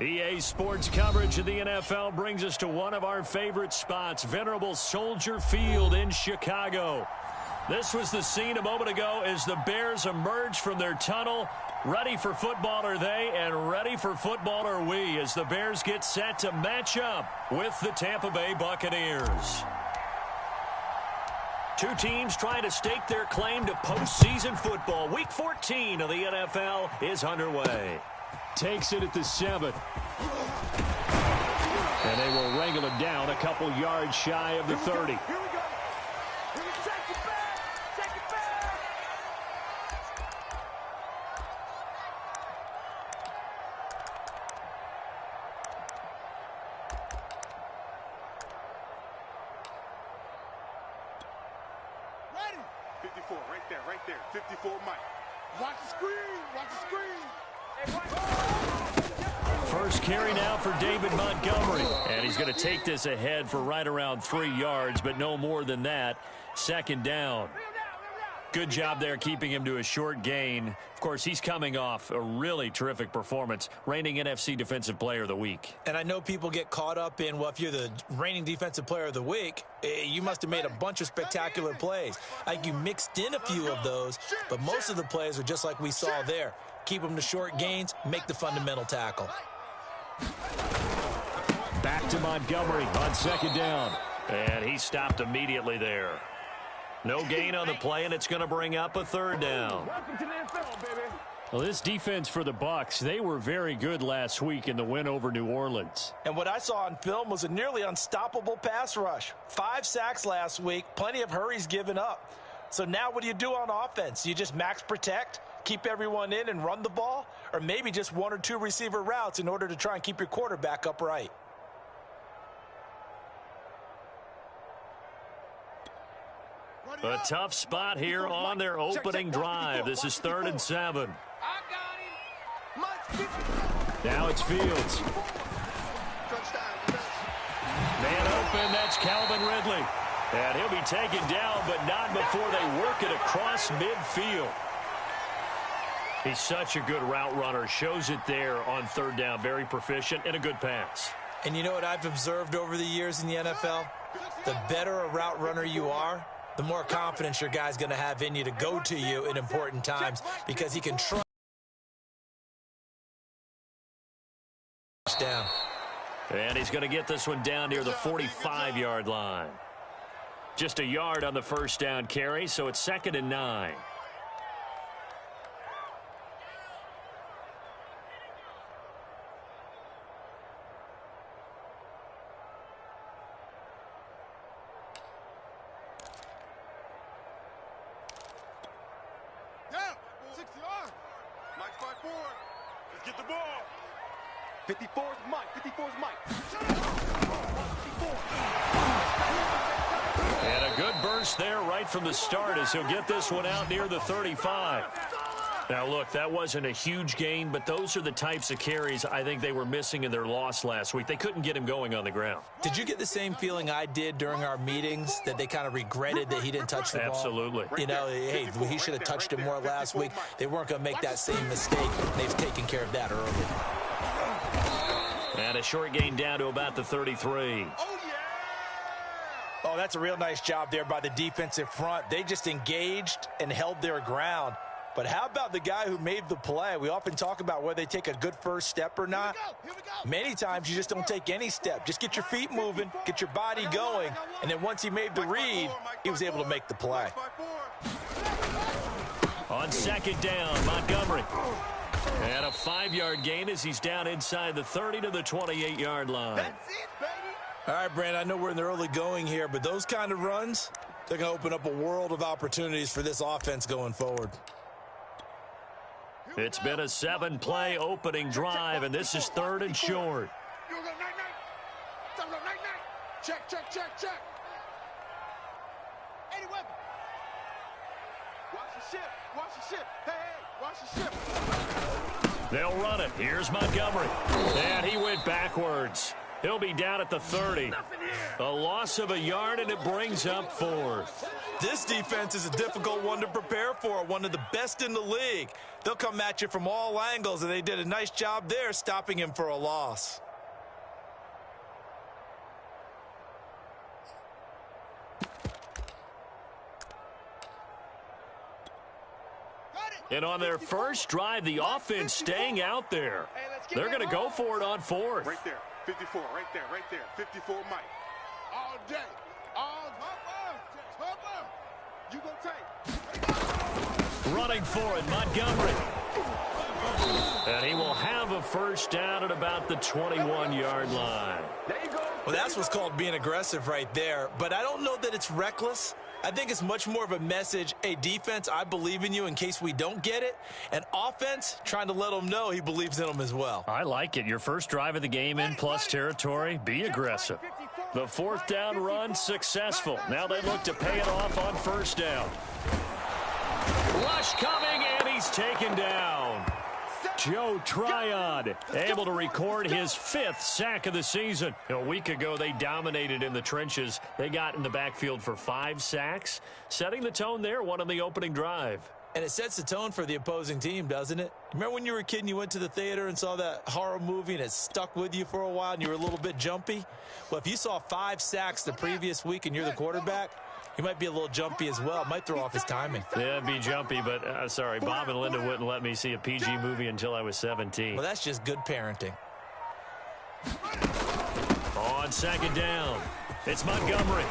EA Sports coverage of the NFL brings us to one of our favorite spots, venerable Soldier Field in Chicago. This was the scene a moment ago as the Bears emerged from their tunnel. Ready for football are they, and ready for football are we, as the Bears get set to match up with the Tampa Bay Buccaneers. Two teams trying to stake their claim to postseason football. Week 14 of the NFL is underway. Takes it at the 7. And they will wrangle it down a couple yards shy of the 30. Here we go. Check it back. Check it back. Ready. 54, right there. 54, Mike. Watch the screen. Watch the screen. First carry now for David Montgomery. And he's going to take this ahead for right around 3 yards, but no more than that. Second down. Good job there keeping him to a short gain. Of course, he's coming off a really terrific performance, reigning NFC Defensive Player of the Week. And I know people get caught up in, well, if you're the reigning Defensive Player of the Week, you must have made a bunch of spectacular plays. Like you mixed in a few of those, but most of the plays are just like we saw there. Keep them to short gains, make the fundamental tackle. Back to Montgomery on second down. And he stopped immediately there. No gain on the play, and it's going to bring up a third down. Welcome to the NFL, baby. Well, this defense for the Bucs, they were very good last week in the win over New Orleans. And what I saw on film was a nearly unstoppable pass rush. 5 sacks last week, plenty of hurries given up. So now what do you do on offense? You just max protect, keep everyone in and run the ball, or maybe just 1 or 2 receiver routes in order to try and keep your quarterback upright. A tough spot here on their opening drive. This is 3rd and 7. Now it's Fields. Man open, that's Calvin Ridley. And he'll be taken down, but not before they work it across midfield. He's such a good route runner. Shows it there on 3rd down. Very proficient and a good pass. And you know what I've observed over the years in the NFL? The better a route runner you are, the more confidence your guy's going to have in you to go to you in important times because he can trust down. And he's going to get this one down near the 45-yard line. Just a yard on the first down carry, so it's 2nd and 9. Yeah, 60 yards. Mike's 5-4. Let's get the ball. 54's Mike. 54's Mike. 54. And a good burst there right from the start as he'll get this one out near the 35. Now, look, that wasn't a huge gain, but those are the types of carries I think they were missing in their loss last week. They couldn't get him going on the ground. Did you get the same feeling I did during our meetings, that they kind of regretted that he didn't touch the ball? Absolutely. You know, hey, he should have touched it more last week. They weren't going to make that same mistake. They've taken care of that early. And a short gain down to about the 33. Oh, that's a real nice job there by the defensive front. They just engaged and held their ground. But how about the guy who made the play? We often talk about whether they take a good first step or not. Here we go. Many times you just don't take any step. Just get your feet moving, get your body going, and then once he made the read, he was able to make the play. On second down, Montgomery. And a 5-yard gain as he's down inside the 30 to the 28-yard line. That's it, baby. All right, Brandon, I know we're in the early going here, but those kind of runs, they're going to open up a world of opportunities for this offense going forward. It's been a 7-play opening drive, and this is 3rd and short. You go night-night. Check. Any weapon. Watch the ship. Hey, watch the ship. They'll run it. Here's Montgomery. And he went backwards. He'll be down at the 30. A loss of a yard, and it brings up 4th. This defense is a difficult one to prepare for, one of the best in the league. They'll come at you from all angles, and they did a nice job there stopping him for a loss. And on their first drive, the offense staying out there. They're going to go for it on 4th. Right there. 54, right there, right there. 54, Mike. All day. All you go take. Running for it, Montgomery. And he will have a first down at about the 21-yard line. There you go. Well, that's what's called being aggressive right there. But I don't know that it's reckless. I think it's much more of a message, hey, defense, I believe in you in case we don't get it. And offense, trying to let them know he believes in them as well. I like it. Your first drive of the game in plus territory, be aggressive. The 4th down run successful. Now they look to pay it off on first down. Rush coming, and he's taken down. Joe Tryon able to record his 5th sack of the season. A week ago, they dominated in the trenches. They got in the backfield for 5 sacks, setting the tone there, one on the opening drive. And it sets the tone for the opposing team, doesn't it? Remember when you were a kid and you went to the theater and saw that horror movie and it stuck with you for a while and you were a little bit jumpy? Well, if you saw 5 sacks the previous week and you're the quarterback, he might be a little jumpy as well. Might throw off his timing. Yeah, be jumpy, but sorry, Bob and Linda wouldn't let me see a PG movie until I was 17. Well, that's just good parenting. On second down, it's Montgomery.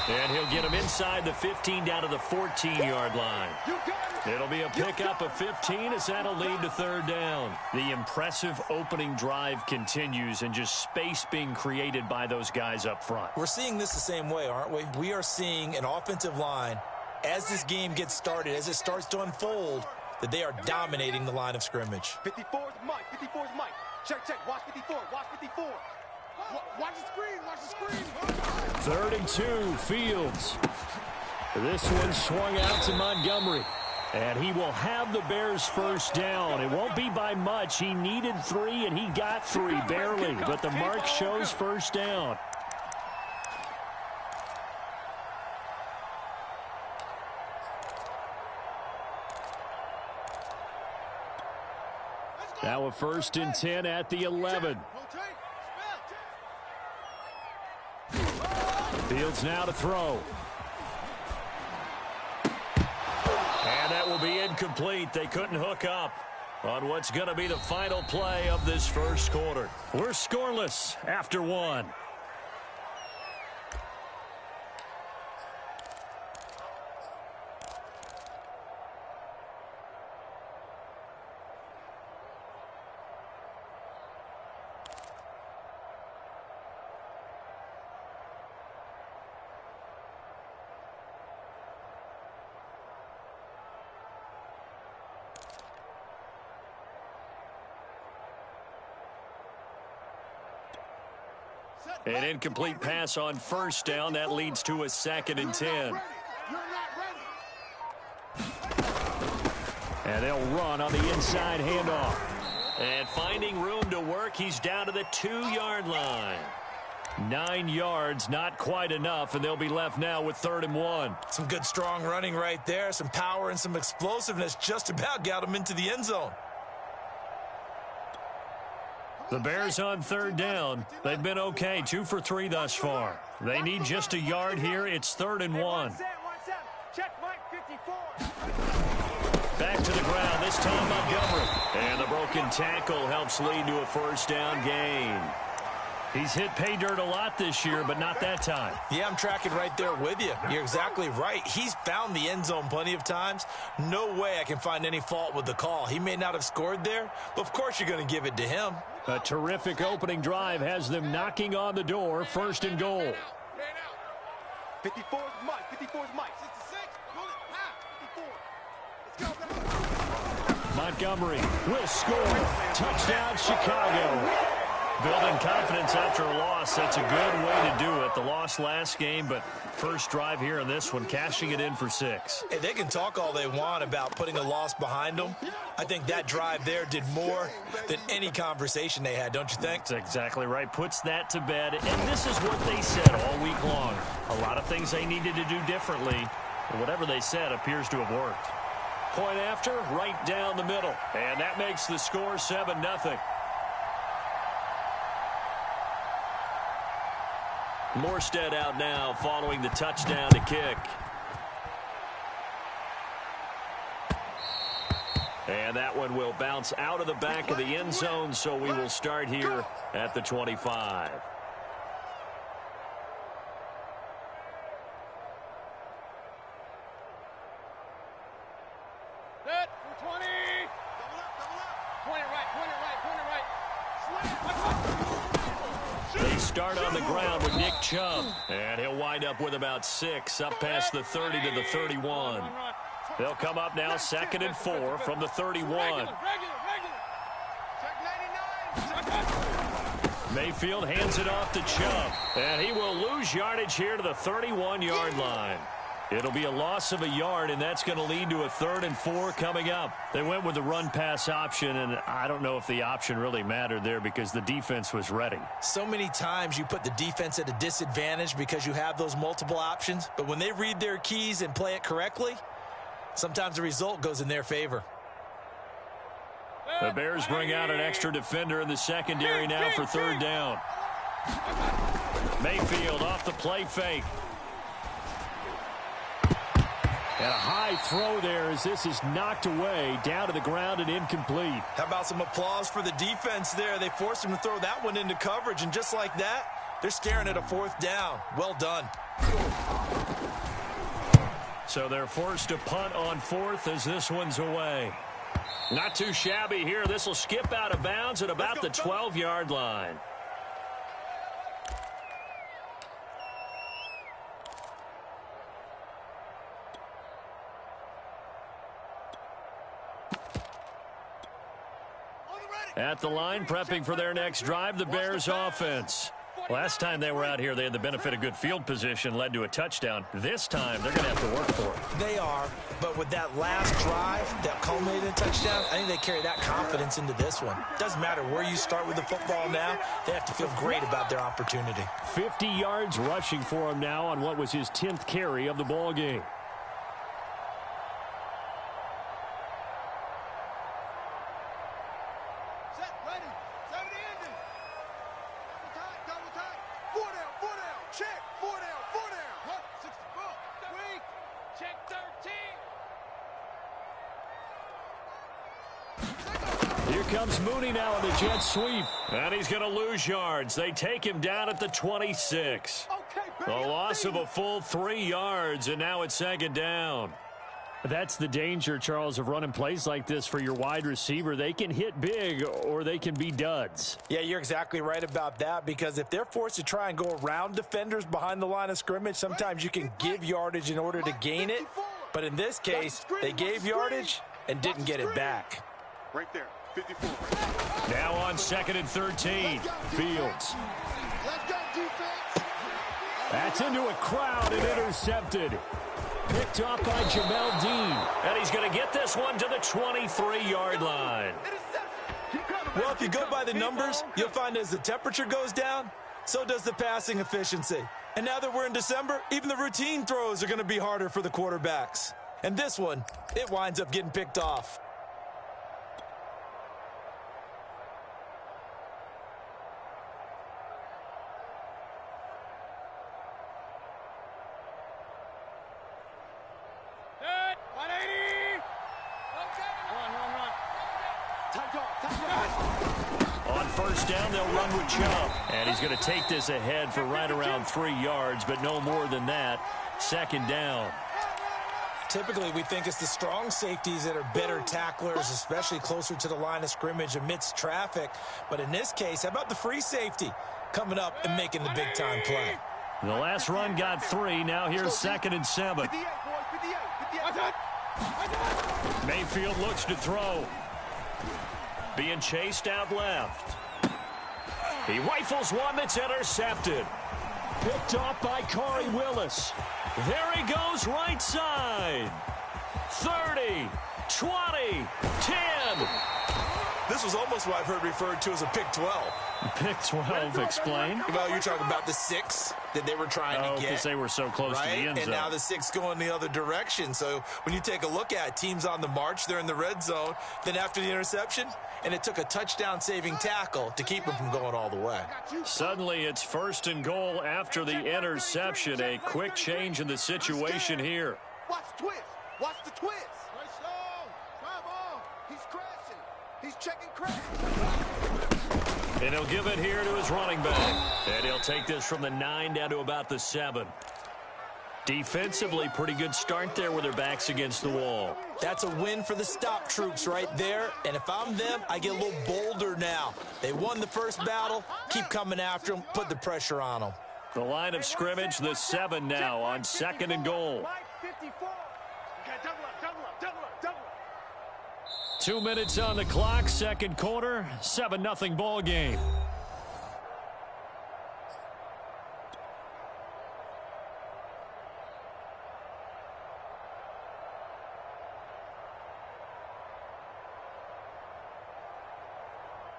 And he'll get him inside the 15 down to the 14-yard line. It'll be a pickup of 15 as that'll lead to 3rd down. The impressive opening drive continues and just space being created by those guys up front. We're seeing this the same way, aren't we? We are seeing an offensive line, as this game gets started, as it starts to unfold, that they are dominating the line of scrimmage. 54's Mike. 54's Mike. Check, check. Watch 54. Watch 54. Watch the screen. Watch the screen. 3rd and 2, Fields. This one swung out to Montgomery. And he will have the Bears' first down. It won't be by much. He needed 3, and he got 3, barely. But the mark shows first down. Now a 1st and 10 at the 11. Fields now to throw. And that will be incomplete. They couldn't hook up on what's going to be the final play of this first quarter. We're scoreless after 1. An incomplete pass on first down. That leads to a 2nd and 10. And they'll run on the inside handoff. And finding room to work, he's down to the 2-yard line. 9 yards, not quite enough, and they'll be left now with 3rd and 1. Some good strong running right there. Some power and some explosiveness just about got him into the end zone. The Bears on 3rd down. They've been okay, 2 for 3 thus far. They need just a yard here. It's 3rd and 1. Check Mike 54. Back to the ground, this time Montgomery. And the broken tackle helps lead to a first down gain. He's hit pay dirt a lot this year, but not that time. Yeah, I'm tracking right there with you. You're exactly right. He's found the end zone plenty of times. No way I can find any fault with the call. He may not have scored there, but of course you're going to give it to him. A terrific opening drive has them knocking on the door. 1st and goal. 54's Mike. 54's Mike. 66. 54. Let's go. Montgomery will score. Touchdown, Chicago. Building confidence after a loss, that's a good way to do it. The loss last game, but first drive here in this one, cashing it in for 6. Hey, they can talk all they want about putting a loss behind them. I think that drive there did more than any conversation they had, don't you think? That's exactly right. Puts that to bed, and this is what they said all week long. A lot of things they needed to do differently, but whatever they said appears to have worked. Point after, right down the middle, and that makes the score 7-0. Morstead out now following the touchdown to kick. And that one will bounce out of the back of the end zone, so we will start here at the 25. Set for 20. Double up. Point it right. They start on the ground with Nick Chubb, and he'll wind up with about 6 up past the 30 to the 31. They'll come up now 2nd and 4 from the 31. Mayfield hands it off to Chubb, and he will lose yardage here to the 31-yard line. It'll be a loss of a yard, and that's going to lead to a 3rd and 4 coming up. They went with the run-pass option, and I don't know if the option really mattered there because the defense was ready. So many times you put the defense at a disadvantage because you have those multiple options, but when they read their keys and play it correctly, sometimes the result goes in their favor. The Bears bring out an extra defender in the secondary now for 3rd down. Mayfield off the play fake. And a high throw there as this is knocked away, down to the ground and incomplete. How about some applause for the defense there? They forced him to throw that one into coverage, and just like that, they're staring at a 4th down. Well done. So they're forced to punt on 4th as this one's away. Not too shabby here. This will skip out of bounds at about the 12-yard line. At the line, prepping for their next drive, the Bears offense. Last time they were out here, they had the benefit of good field position, led to a touchdown. This time, they're going to have to work for it. They are, but with that last drive that culminated in a touchdown, I think they carry that confidence into this one. Doesn't matter where you start with the football now, they have to feel great about their opportunity. 50 yards rushing for him now on what was his 10th carry of the ball game. Comes Mooney now on the jet sweep, and he's going to lose yards. They take him down at the 26. A loss of a full 3 yards, and now it's 2nd down. That's the danger, Charles, of running plays like this for your wide receiver. They can hit big, or they can be duds. Yeah, you're exactly right about that, because if they're forced to try and go around defenders behind the line of scrimmage, sometimes you can give yardage in order to gain it. But in this case, they gave yardage and didn't get it back. Right there. 54. Now on 2nd and 13. Fields. That's into a crowd and intercepted. Picked off by Jamel Dean. And he's going to get this one to the 23-yard line. Well, if you go by the numbers, you'll find as the temperature goes down, so does the passing efficiency. And now that we're in December, even the routine throws are going to be harder for the quarterbacks. And this one, it winds up getting picked off. On 1st down, they'll run with Chubb. And he's going to take this ahead for right around 3 yards, but no more than that. 2nd down. Typically, we think it's the strong safeties that are better tacklers, especially closer to the line of scrimmage amidst traffic. But in this case, how about the free safety coming up and making the big-time play? The last run got 3. Now here's 2nd and 7. Mayfield looks to throw. Being chased out left. He rifles one that's intercepted. Picked off by Corey Willis. There he goes right side. 30, 20, 10. This was almost what I've heard referred to as a pick 12. Pick 12, explain. Well, you're talking about the 6 that they were trying to get. Because they were so close to the end zone. And now the 6 going the other direction. So when you take a look at it, teams on the march, they're in the red zone. Then after the interception, and it took a touchdown-saving tackle to keep them from going all the way. Suddenly, it's 1st and goal after the interception. A quick change in the situation here. Watch the twist. Watch the twist. Come on. He's crashing. He's checking crash. And he'll give it here to his running back. And he'll take this from the 9 down to about the 7. Defensively, pretty good start there with their backs against the wall. That's a win for the stop troops right there. And if I'm them, I get a little bolder now. They won the first battle. Keep coming after them. Put the pressure on them. The line of scrimmage, the 7 now on 2nd and goal. 2 minutes on the clock, 2nd quarter, 7-0 ball game.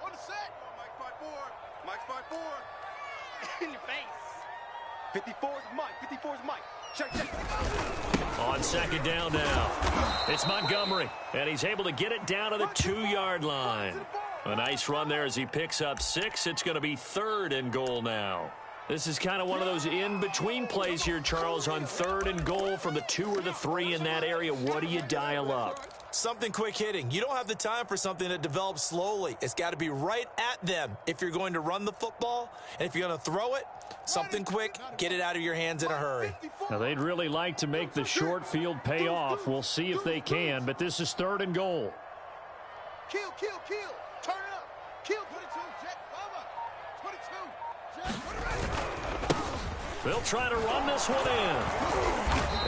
On the set. Mike 5-4. Mike's 5-4. In your face. 54's Mike. 54's Mike. Check. On 2nd down now. It's Montgomery, and he's able to get it down to the 2-yard line. A nice run there as he picks up 6. It's going to be 3rd and goal now. This is kind of one of those in-between plays here, Charles, on 3rd and goal from the 2 or the 3 in that area. What do you dial up? Something quick hitting. You don't have the time for something that develops slowly. It's got to be right at them if you're going to run the football. And if you're going to throw it, something quick, get it out of your hands in a hurry. Now, they'd really like to make the short field pay off. We'll see if they can, but this is 3rd and goal. Kill. Turn it up. Kill. 22, jet, over. 22, jet, put it right. They'll try to run this one in.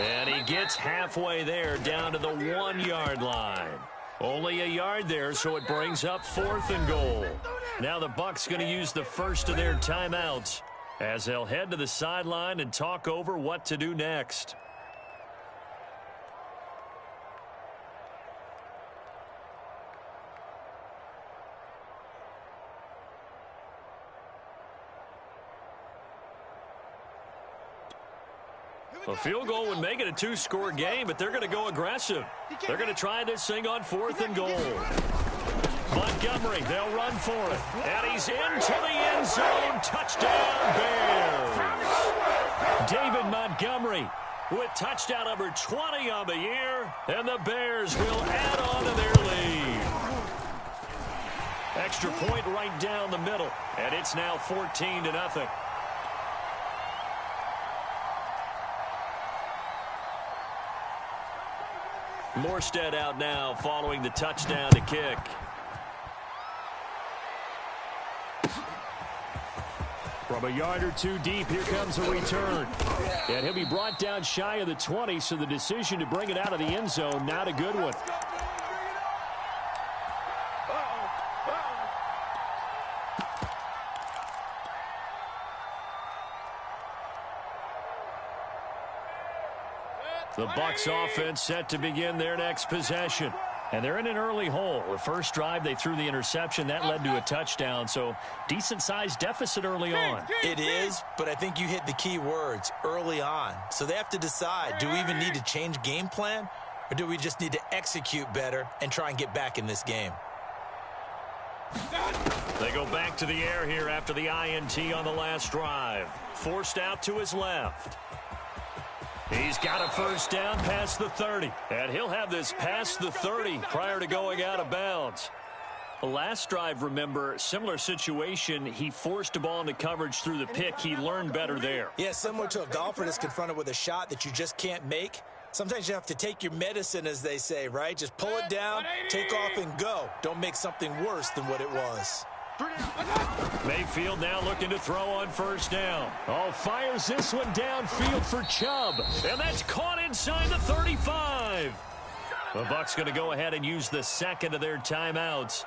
And he gets halfway there down to the 1-yard line. Only a yard there, so it brings up 4th and goal. Now the Bucs going to use the first of their timeouts as they'll head to the sideline and talk over what to do next. A field goal would make it a 2-score game, but they're going to go aggressive. They're going to try this thing on 4th and goal. Montgomery, they'll run for it. And he's into the end zone. Touchdown, Bears. David Montgomery with touchdown number 20 on the year. And the Bears will add on to their lead. Extra point right down the middle. And it's now 14-0. Morstead out now following the touchdown to kick. From a yard or 2 deep, here comes a return. And he'll be brought down shy of the 20, so the decision to bring it out of the end zone, not a good one. The Bucs offense set to begin their next possession. And they're in an early hole. The first drive, they threw the interception. That led to a touchdown, so decent-sized deficit early on. It is, but I think you hit the key words, early on. So they have to decide, do we even need to change game plan, or do we just need to execute better and try and get back in this game? They go back to the air here after the INT on the last drive. Forced out to his left. He's got a first down past the 30. And he'll have this past the 30 prior to going out of bounds. The last drive, remember, similar situation. He forced a ball into coverage through the pick. He learned better there. Yeah, similar to a golfer that's confronted with a shot that you just can't make. Sometimes you have to take your medicine, as they say, right? Just pull it down, take off, and go. Don't make something worse than what it was. Mayfield now looking to throw on first down. Oh, fires this one downfield for Chubb. And that's caught inside the 35. The Bucs going to go ahead and use the second of their timeouts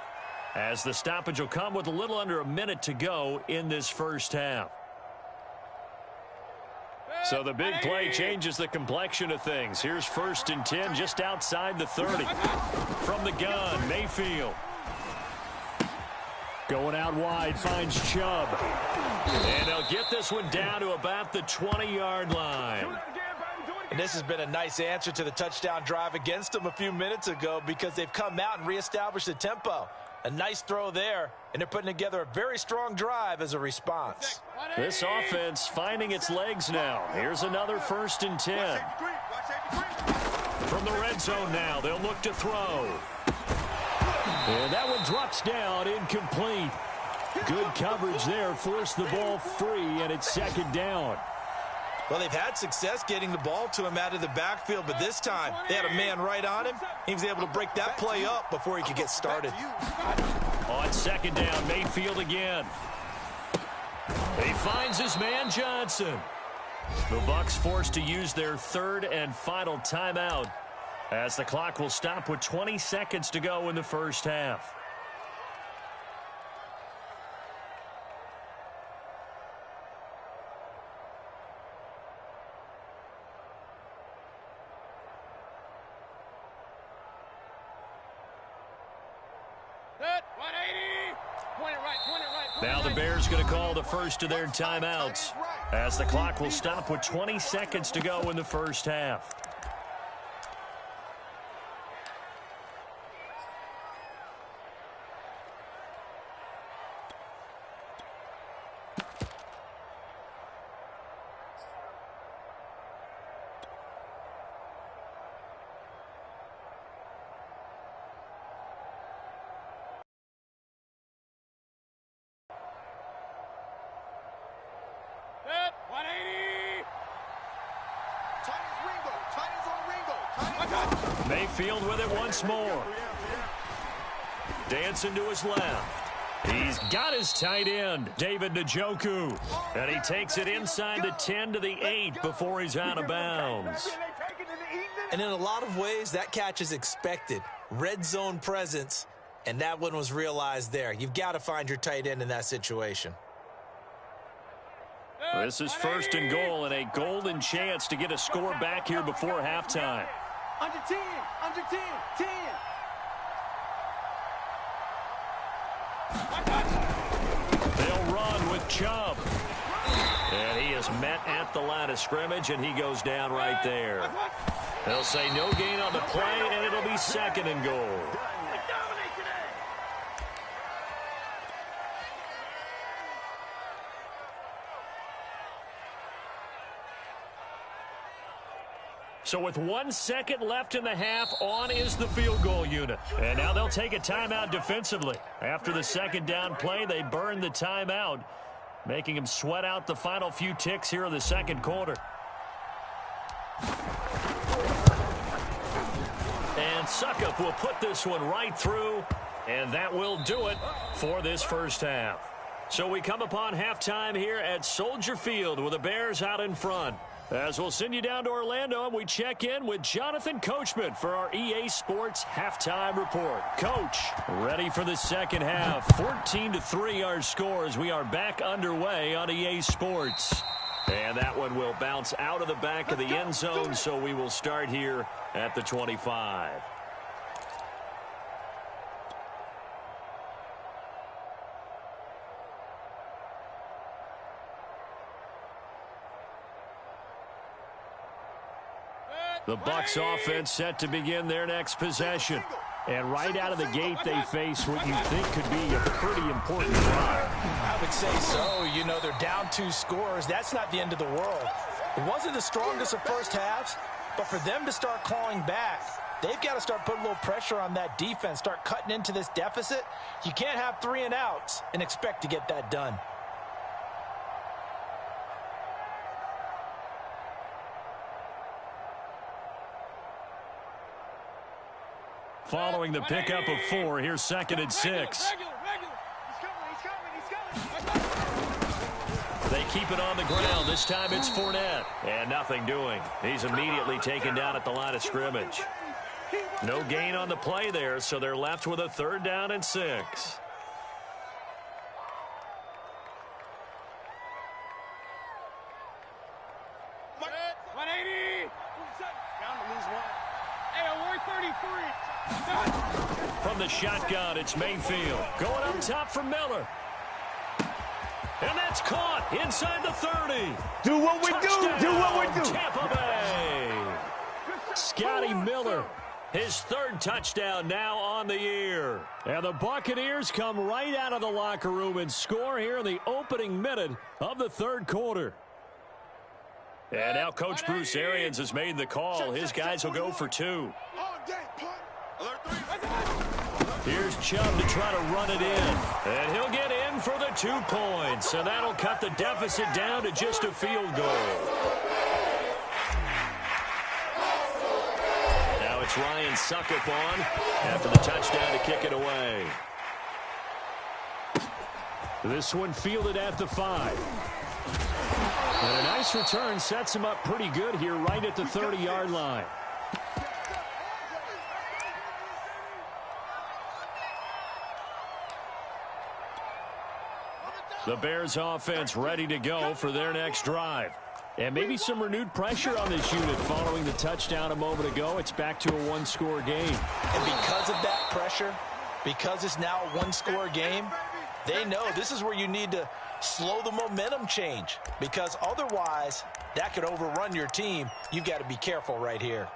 as the stoppage will come with a little under a minute to go in this first half. So the big play changes the complexion of things. Here's 1st and 10 just outside the 30. From the gun, Mayfield. Going out wide, finds Chubb. And they'll get this one down to about the 20-yard line. And this has been a nice answer to the touchdown drive against them a few minutes ago because they've come out and reestablished the tempo. A nice throw there, and they're putting together a very strong drive as a response. This offense finding its legs now. Here's another 1st and 10. From the red zone now, they'll look to throw. And that one drops down, incomplete. Good coverage there, forced the ball free, and it's 2nd down. Well, they've had success getting the ball to him out of the backfield, but this time they had a man right on him. He was able to break that play up before he could get started. On 2nd down, Mayfield again. He finds his man Johnson. The Bucs forced to use their 3rd and final timeout as the clock will stop with 20 seconds to go in the first half. Now the Bears going to call the first of their timeouts as the clock will stop with 20 seconds to go in the first half. Mayfield with it once more. Dancing to his left. He's got his tight end, David Njoku. And he takes it inside the 10 to the 8 before he's out of bounds. And in a lot of ways, that catch is expected. Red zone presence, and that one was realized there. You've got to find your tight end in that situation. This is 1st and goal and a golden chance to get a score back here before halftime. Under 10, 10. They'll run with Chubb. And he is met at the line of scrimmage, and he goes down right there. They'll say no gain on the play, and it'll be 2nd and goal. So with 1 second left in the half, on is the field goal unit. And now they'll take a timeout defensively. After the 2nd down play, they burn the timeout, making him sweat out the final few ticks here in the 2nd quarter. And Suckup will put this one right through, and that will do it for this first half. So we come upon halftime here at Soldier Field with the Bears out in front. As we'll send you down to Orlando, and we check in with Jonathan Coachman for our EA Sports Halftime Report. Coach, ready for the 2nd half. 14-3 our score as we are back underway on EA Sports. And that one will bounce out of the back of the end zone, so we will start here at the 25. The Bucs offense set to begin their next possession. And right out of the gate, they face what you think could be a pretty important drive. I would say so. You know, they're down 2 scores. That's not the end of the world. It wasn't the strongest of first halves, but for them to start clawing back, they've got to start putting a little pressure on that defense, start cutting into this deficit. You can't have 3 and outs and expect to get that done. Following the pickup of 4, here's 2nd and 6. They keep it on the ground. This time it's Fournette. And nothing doing. He's immediately taken down at the line of scrimmage. No gain on the play there, so they're left with a 3rd down and 6. 180. Down to lose one. Hey, 133. From the shotgun, it's Mayfield. Going up top for Miller. And that's caught inside the 30. Do what we Touchdown, do what we do. Tampa Bay. Scotty Miller, his 3rd touchdown now on the year. And the Buccaneers come right out of the locker room and score here in the opening minute of the 3rd quarter. And now Coach Bruce Arians has made the call. His guys will go for 2. Here's Chubb to try to run it in. And he'll get in for the 2 points. And that'll cut the deficit down to just a field goal. Now it's Ryan Suckup on after the touchdown to kick it away. This one fielded at the 5. And a nice return sets him up pretty good here right at the 30-yard line. The Bears offense ready to go for their next drive. And maybe some renewed pressure on this unit following the touchdown a moment ago. It's back to a 1-score game. And because of that pressure, because it's now a 1-score game, they know this is where you need to slow the momentum change, because otherwise that could overrun your team. You've got to be careful right here.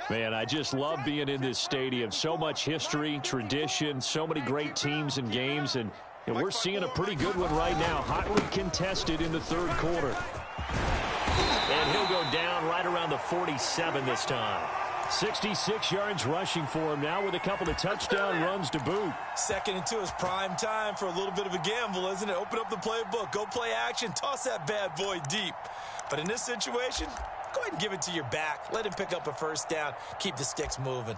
Man, I just love being in this stadium. So much history, tradition, so many great teams and games, and we're seeing a pretty good one right now, hotly contested in the 3rd quarter. And he'll go down right around the 47 this time. 66 yards rushing for him now with a couple of touchdown runs to boot. 2nd and 2 is prime time for a little bit of a gamble, isn't it? Open up the playbook, go play action, toss that bad boy deep. But in this situation, go ahead and give it to your back. Let him pick up a 1st down. Keep the sticks moving.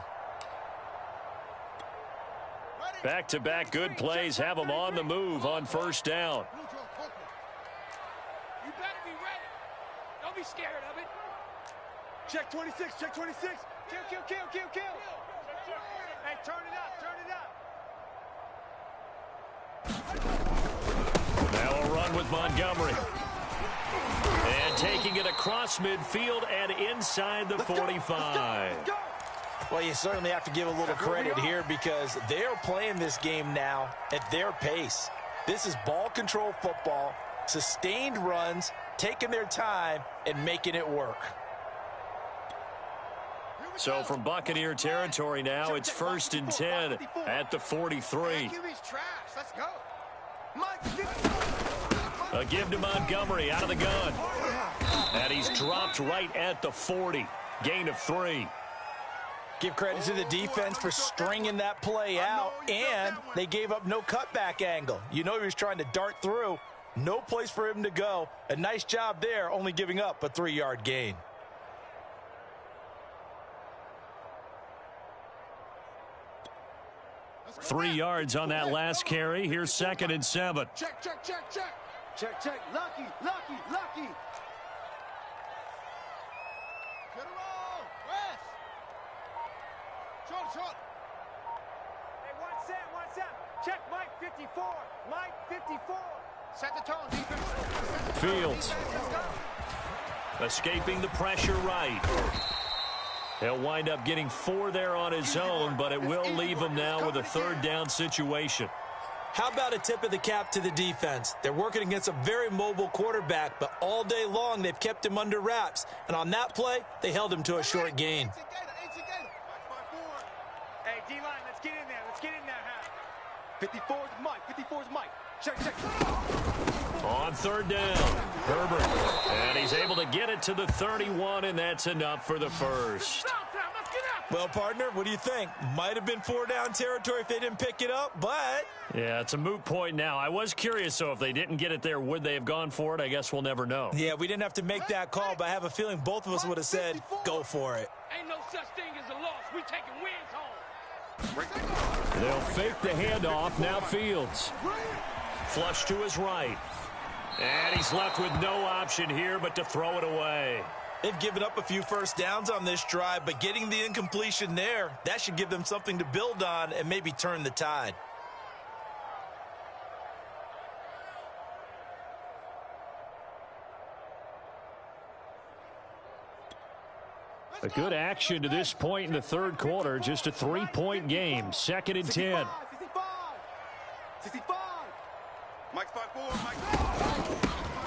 Back-to-back good plays have them on the move on 1st down. You better be ready. Don't be scared of it. Check 26, check 26. Kill. Hey, turn it up. Now a run with Montgomery. And taking it across midfield and inside the 45. Well, you certainly have to give a little credit here because they're playing this game now at their pace. This is ball control football, sustained runs, taking their time and making it work. So from Buccaneer territory now, it's 1st and 10 at the 43. Let's go. A give to Montgomery out of the gun. And he's dropped right at the 40. Gain of 3. Give credit to the defense for stringing that play out, and they gave up no cutback angle. You know he was trying to dart through. No place for him to go. A nice job there, only giving up a 3-yard gain. Three yards on that last carry. Here's 2nd and 7. Check. Lucky. Get him on. West. Short. Hey, one set. Check Mike 54. Mike 54. Set the tone, defense. Fields. Escaping the pressure right. He'll wind up getting 4 there on his own, but it will leave him now with a 3rd down situation. How about a tip of the cap to the defense? They're working against a very mobile quarterback, but all day long they've kept him under wraps. And on that play, they held him to a short gain. Hey, D-line, let's get in there. 54's Mike. Check. On 3rd down, Herbert. And he's able to get it to the 31, and that's enough for the 1st. Well, partner, what do you think? Might have been 4-down territory if they didn't pick it up, but... Yeah, it's a moot point now. I was curious, so if they didn't get it there, would they have gone for it? I guess we'll never know. Yeah, we didn't have to make that call, but I have a feeling both of us would have said, go for it. Ain't no such thing as a loss. We taking wins home. They'll fake the handoff. Now Fields. Flush to his right. And he's left with no option here but to throw it away. They've given up a few first downs on this drive, but getting the incompletion there, that should give them something to build on and maybe turn the tide. A good action to this point in the third quarter. Just a 3-point game. 2nd and 10. 65. Mike's 5-4. Mike.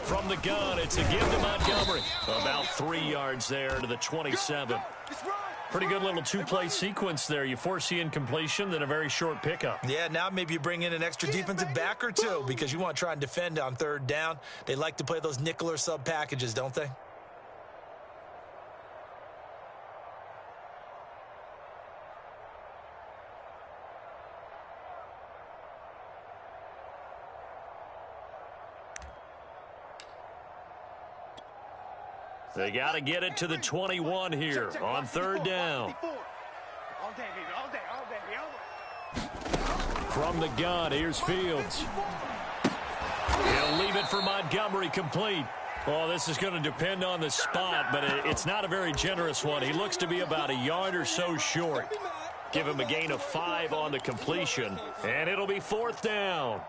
From the gun, it's a give to Montgomery. About 3 yards there to the 27. Pretty good little two-play sequence there. You force the incompletion, then a very short pickup. Yeah, now maybe you bring in an extra defensive back or two because you want to try and defend on third down. They like to play those nickel or sub packages, don't they? They got to get it to the 21 here on third down. All day, baby. All day. All day. All day. From the gun, here's Fields. He'll leave it for Montgomery, complete. Well, this is going to depend on the spot, but it's not a very generous one. He looks to be about a yard or so short. Give him a gain of 5 on the completion, and it'll be 4th down.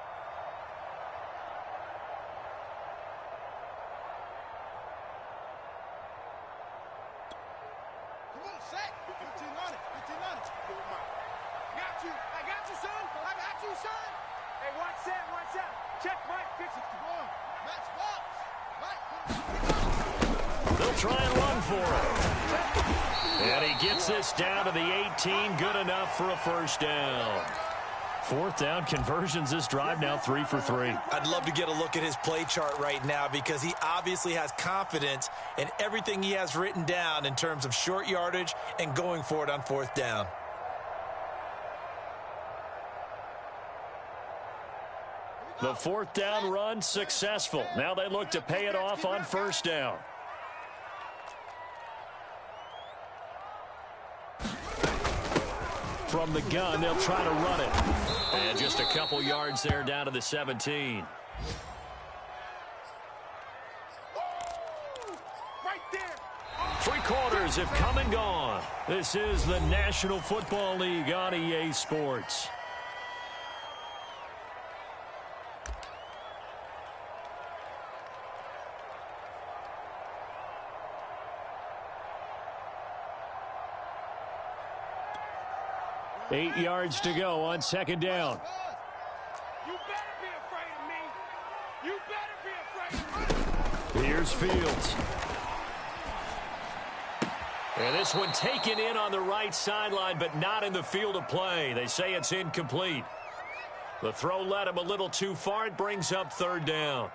They'll try and run for it. And he gets this down to the 18. Good enough for a first down. 4th down conversions this drive now 3 for 3. I'd love to get a look at his play chart right now because he obviously has confidence in everything he has written down in terms of short yardage and going for it on 4th down. The 4th down run successful. Now they look to pay it off on first down. From the gun, they'll try to run it. And just a couple yards there down to the 17. Right there. 3 quarters have come and gone. This is the National Football League on EA Sports. Eight yards to go on 2nd down. You better be afraid of me. You better be afraid of me. Here's Fields. And this one taken in on the right sideline, but not in the field of play. They say it's incomplete. The throw led him a little too far. It brings up 3rd down.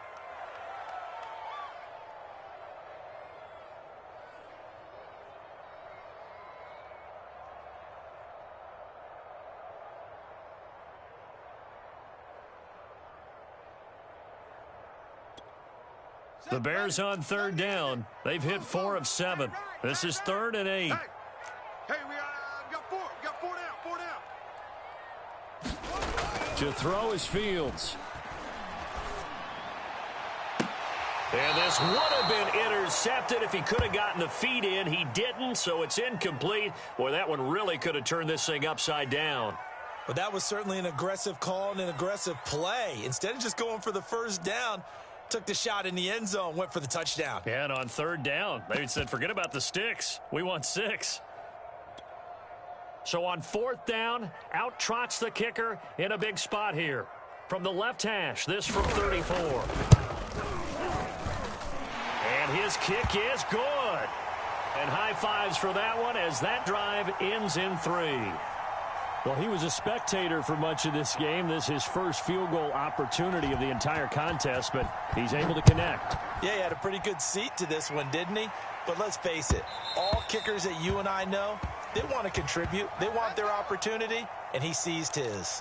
The Bears on 3rd down. They've hit 4 of 7. This is 3rd and 8. Hey, we got 4. We got 4 down. 4 down. To throw is Fields. And this would have been intercepted if he could have gotten the feet in. He didn't, so it's incomplete. Boy, that one really could have turned this thing upside down. But that was certainly an aggressive call and an aggressive play. Instead of just going for the first down, took the shot in the end zone, went for the touchdown. Yeah, and on 3rd down, they said, forget about the sticks. We want 6. So on 4th down, out trots the kicker in a big spot here. From the left hash, this from 34. And his kick is good. And high fives for that one as that drive ends in 3. Well, he was a spectator for much of this game. This is his first field goal opportunity of the entire contest, but he's able to connect. Yeah, he had a pretty good seat to this one, didn't he? But let's face it, all kickers that you and I know, they want to contribute. They want their opportunity, and he seized his.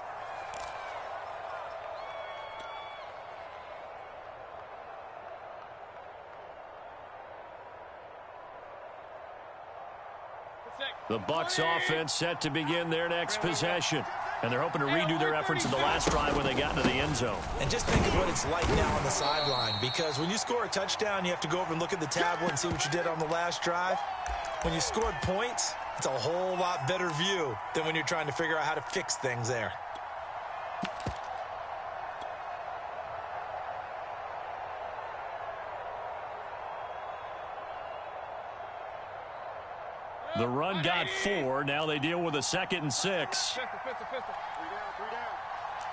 The Bucs offense set to begin their next possession. And they're hoping to redo their efforts in the last drive when they got into the end zone. And just think of what it's like now on the sideline, because when you score a touchdown, you have to go over and look at the tablet and see what you did on the last drive. When you scored points, it's a whole lot better view than when you're trying to figure out how to fix things there. The run got 4. Now they deal with a 2nd and 6. Pistol. 3 down.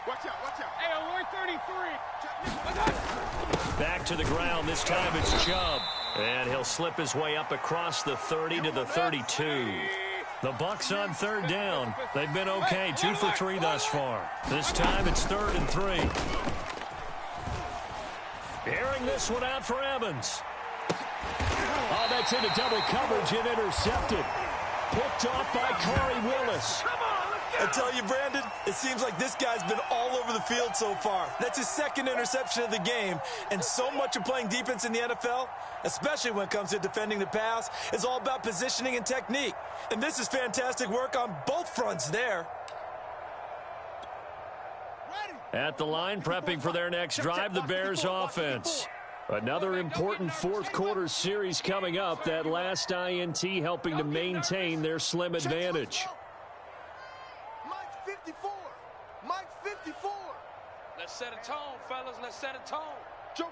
Watch out. Hey, on 133. Back to the ground. This time it's Chubb. And he'll slip his way up across the 30 to the 32. The Bucs on 3rd down. They've been okay. 2 for 3 thus far. This time it's 3rd and 3. Airing this one out for Evans. Oh, that's into double coverage and intercepted. Picked off by Corey Willis. I tell you, Brandon, it seems like this guy's been all over the field so far. That's his 2nd interception of the game. And so much of playing defense in the NFL, especially when it comes to defending the pass, is all about positioning and technique. And this is fantastic work on both fronts there. At the line, prepping for their next drive, the Bears offense. Another important 4th quarter series coming up. That last INT helping to maintain their slim advantage. Mike 54. Let's set a tone, fellas. Let's set a tone. Joker.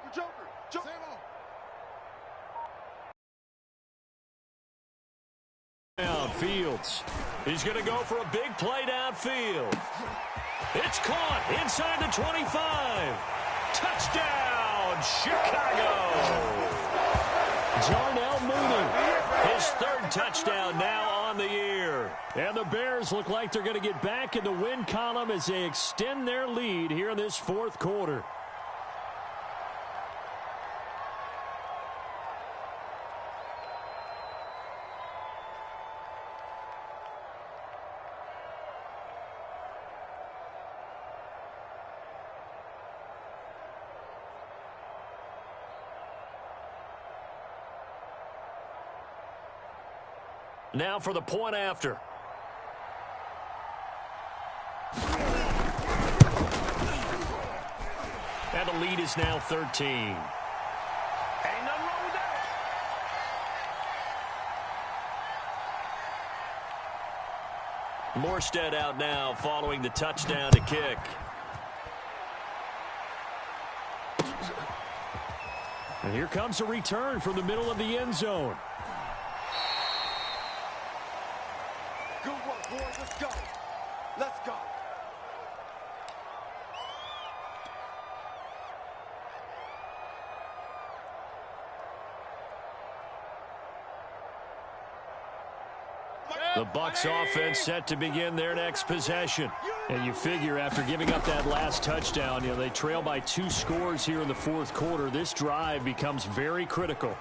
Fields. He's going to go for a big play downfield. It's caught inside the 25. Touchdown, Chicago. Darnell Mooney, his 3rd touchdown now on the year. And the Bears look like they're going to get back in the win column as they extend their lead here in this 4th quarter. Now for the point after. And the lead is now 13. Ain't nothing wrong with that. Morstead out now following the touchdown to kick. And here comes a return from the middle of the end zone. Good work, boys. Let's go. The Bucs offense set to begin their next possession. And you figure after giving up that last touchdown, they trail by 2 scores here in the 4th quarter. This drive becomes very critical.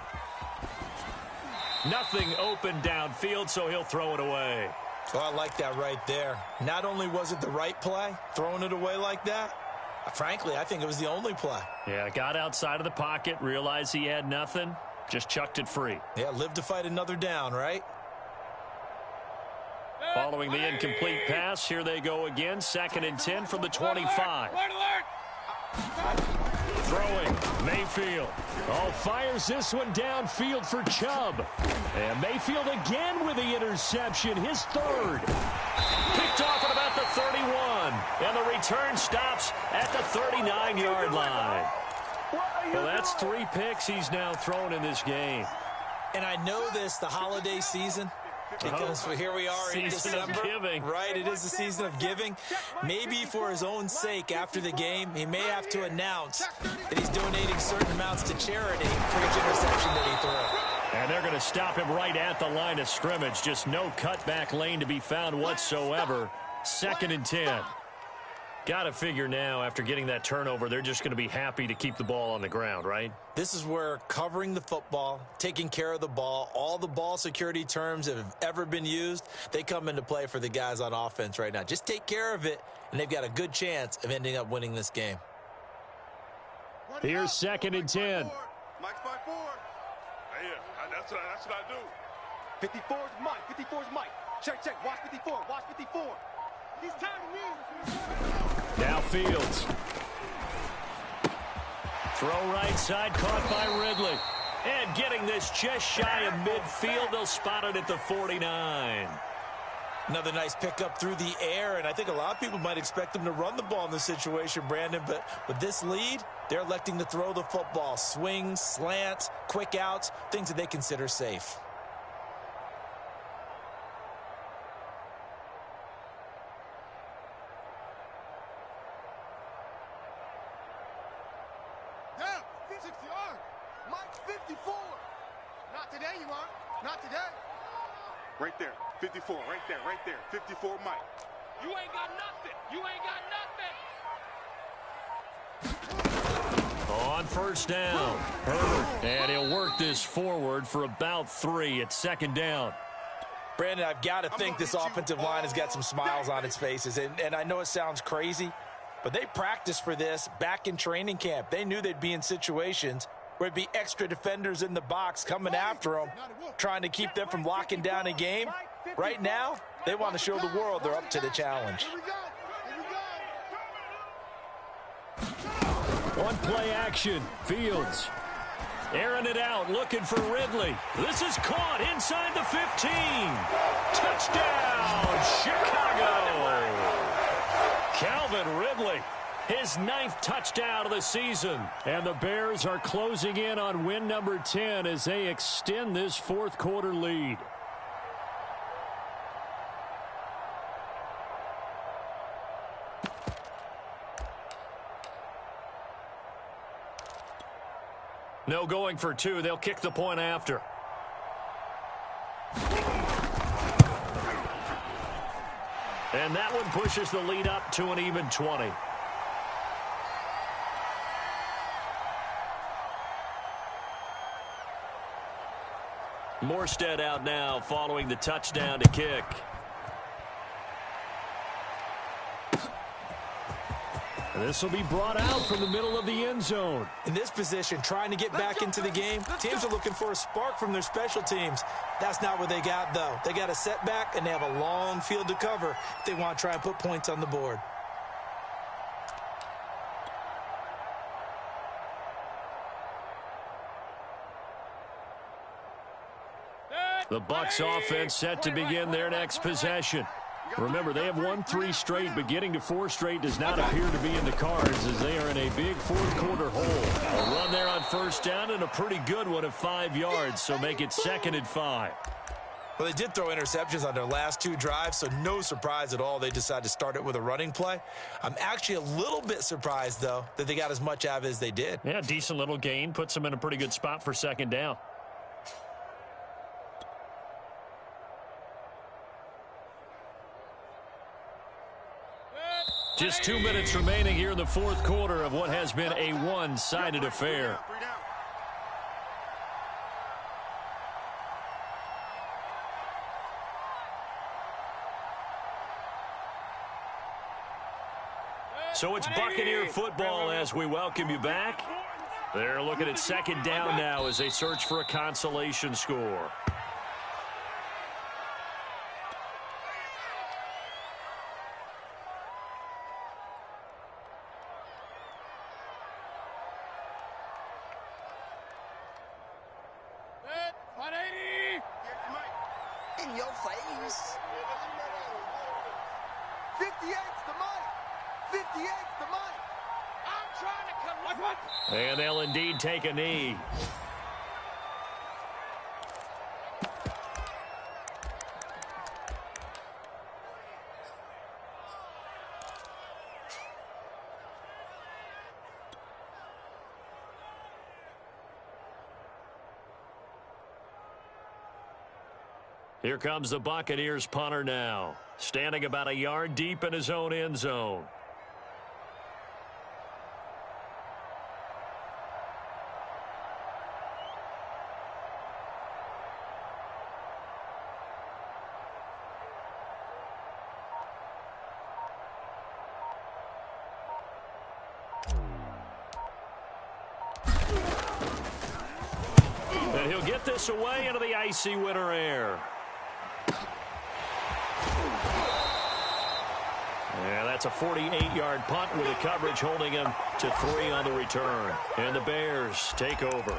Nothing open downfield, so he'll throw it away. Oh, I like that right there. Not only was it the right play, throwing it away like that, frankly, I think it was the only play. Yeah, got outside of the pocket, realized he had nothing, just chucked it free. Yeah, live to fight another down, right? Following the incomplete pass, here they go again. 2nd and 10 from the 25. Throwing, Mayfield. Oh, fires this one downfield for Chubb. And Mayfield again with the interception, his 3rd. Picked off at about the 31. And the return stops at the 39-yard line. Well, that's 3 picks he's now thrown in this game. And I know this, the holiday season, because here we are in December. Right, it is the season of giving. Maybe for his own sake, after the game, he may have to announce that he's donating certain amounts to charity for each interception that he threw. And they're going to stop him right at the line of scrimmage. Just no cutback lane to be found whatsoever. 2nd and 10. Got to figure now, after getting that turnover, they're just going to be happy to keep the ball on the ground, right? This is where covering the football, taking care of the ball, all the ball security terms that have ever been used, they come into play for the guys on offense right now. Just take care of it, and they've got a good chance of ending up winning this game. Here's 2nd and 10. Mike's by 4. Hey, that's what I do. 54's Mike. Check. Watch 54. Now Fields. Throw right side, caught by Ridley. And getting this just shy of midfield, they'll spot it at the 49. Another nice pickup through the air, and I think a lot of people might expect them to run the ball in this situation, Brandon, but with this lead, they're electing to throw the football. Swings, slants, quick outs, things that they consider safe. Right there, 54, right there, 54, Mike. You ain't got nothing. You ain't got nothing. On first down, Herbert, and he'll work this forward for about 3 at second down. Brandon, I've got to think this offensive line has got some smiles on its faces, and I know it sounds crazy, but they practiced for this back in training camp. They knew they'd be in situations where it'd be extra defenders in the box coming after them, trying to keep them from locking down a game. Right now, they want to show the world they're up to the challenge. One play action, Fields. Airing it out, looking for Ridley. This is caught inside the 15. Touchdown, Chicago. Calvin Ridley, his 9th touchdown of the season. And the Bears are closing in on win number 10 as they extend this fourth quarter lead. No going for 2. They'll kick the point after. And that one pushes the lead up to an even 20. Morstead out now following the touchdown to kick. This will be brought out from the middle of the end zone. In this position, trying to get back into the game, teams are looking for a spark from their special teams. That's not what they got, though. They got a setback, and they have a long field to cover if they want to try and put points on the board. The Bucs offense set to begin their next possession. Remember, they have won 3 straight, but getting to 4 straight does not appear to be in the cards as they are in a big fourth quarter hole. A run there on first down and a pretty good one of 5 yards, so make it 2nd and 5. Well, they did throw interceptions on their last 2 drives, so no surprise at all they decided to start it with a running play. I'm actually a little bit surprised, though, that they got as much out of it as they did. Yeah, decent little gain. Puts them in a pretty good spot for 2nd down. Just 2 minutes remaining here in the fourth quarter of what has been a one-sided affair. So it's Buccaneer football as we welcome you back. They're looking at 2nd down now as they search for a consolation score. In your face. 58's the money. 58's the money. I'm trying to collect. And they'll indeed take a knee. Here comes the Buccaneers punter now, standing about a yard deep in his own end zone. And he'll get this away into the icy winter air. That's a 48-yard punt with the coverage holding him to 3 on the return. And the Bears take over.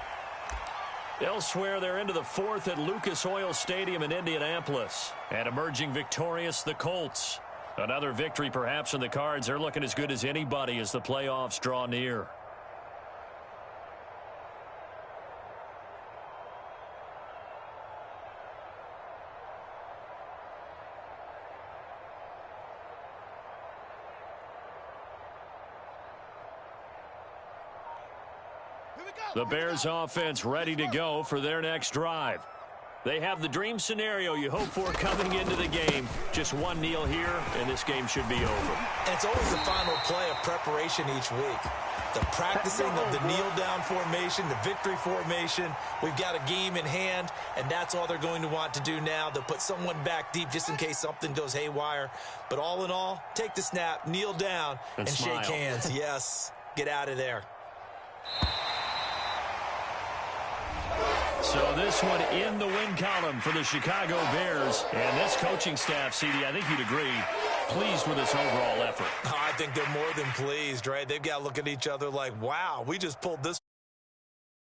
Elsewhere, they're into the 4th at Lucas Oil Stadium in Indianapolis. And emerging victorious, the Colts. Another victory perhaps in the cards. They're looking as good as anybody as the playoffs draw near. The Bears offense ready to go for their next drive. They have the dream scenario you hope for coming into the game. Just one kneel here, and this game should be over. And it's always the final play of preparation each week. The practicing of the kneel-down formation, the victory formation. We've got a game in hand, and that's all they're going to want to do now. They'll put someone back deep just in case something goes haywire. But all in all, take the snap, kneel down, and shake hands. Yes, get out of there. So this one in the win column for the Chicago Bears. And this coaching staff, CD, I think you'd agree, pleased with this overall effort. I think they're more than pleased, right? They've got to look at each other like, wow, we just pulled this